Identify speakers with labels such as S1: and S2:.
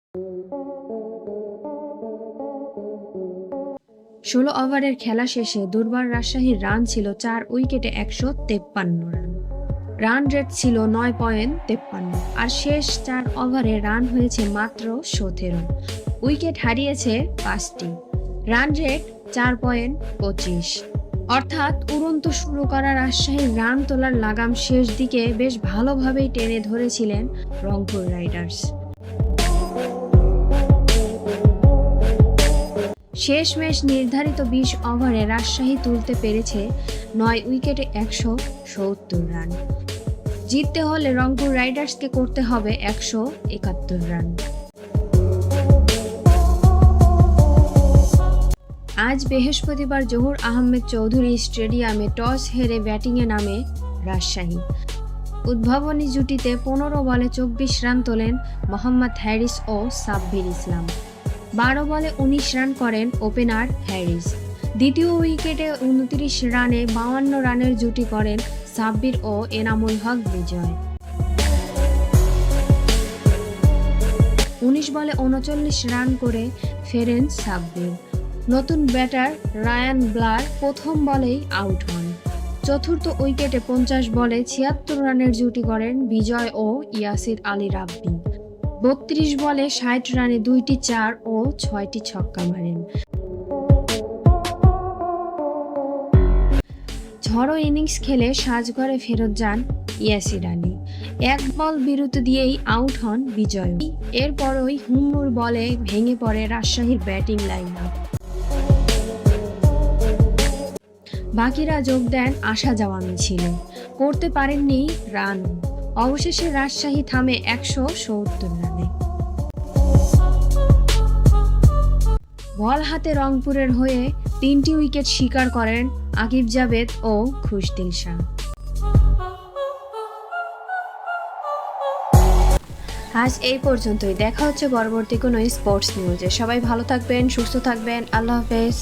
S1: ১৬ ওভারের খেলা শেষে দুর্বার রাজশাহীর রান ছিল ৪ উইকেটে ১৫৩ রান। রান রেট ছিল ৯.৫৩ আর শেষ ৪ ওভারে রান হয়েছে মাত্র ১৭। উইকেট হারিয়েছে ৫টি। Run rate ৪.২৫। অর্থাৎ উড়ন্ত শুরু করা রাজশাহীর রান তোলার লাগাম শেষ দিকে বেশ ভালোভাবেই টেনে ধরেছিলেন রংপুর রাইডার্স। শেষমেশ নির্ধারিত ২০ ওভারে রাজশাহী তুলতে পেরেছে ৯ উইকেটে ১৭০ রান। জিততে হলে রংপুর রাইডার্সকে করতে হবে ১৭১ রান। আজ বৃহস্পতিবার জহুর আহমেদ চৌধুরী স্টেডিয়ামে টস হেরে ব্যাটিংয়ে নামে রাজশাহী। উদ্ভাবনী জুটিতে ১৫ বলে ২৪ রান তোলেন মোহাম্মদ হ্যারিস ও সাব্বির ইসলাম। ১২ বলে ১৯ রান করেন ওপেনার হ্যারিস। দ্বিতীয় উইকেটে ২৯ রানে ৫২ রানের জুটি করেন সাব্বির ও এনামুল হক বিজয়। ১৯ বলে ৩৯ রান করে ফেরেন সাব্বির। নতুন ব্যাটার রায়ান ব্লার প্রথম বলেই আউট হন। চতুর্থ উইকেটে ৫০ বলে ৭৬ রানের জুটি করেন বিজয় ও ইয়াসির আলী রাব্বি। ৩২ বলে ৬০ রানে ২টি ৪ ও ৬টি ছক্কা মারেন। ঝড়ো ইনিংস খেলে সাজঘরে ফেরত যান ইয়াসির আলী। ১ বল বিরতি দিয়েই আউট হন বিজয়। এরপরই হুম্মুর বলে ভেঙে পড়ে রাজশাহীর ব্যাটিং লাইন আপ। বাকিরা যোগ দেন আসা যাওয়া মিছিলে, করতে পারেননি রান। অবশেষে রাজশাহী থামে ১৭০ রানে। বল হাতে রংপুরের হয়ে ৩টি উইকেট শিকার করেন আকিব জাভেদ ও খুশদিল শাহ। আজ এই পর্যন্তই। দেখা হচ্ছে পরবর্তী কোনো স্পোর্টস নিউজে। সবাই ভালো থাকবেন, সুস্থ থাকবেন। আল্লাহ হাফেজ।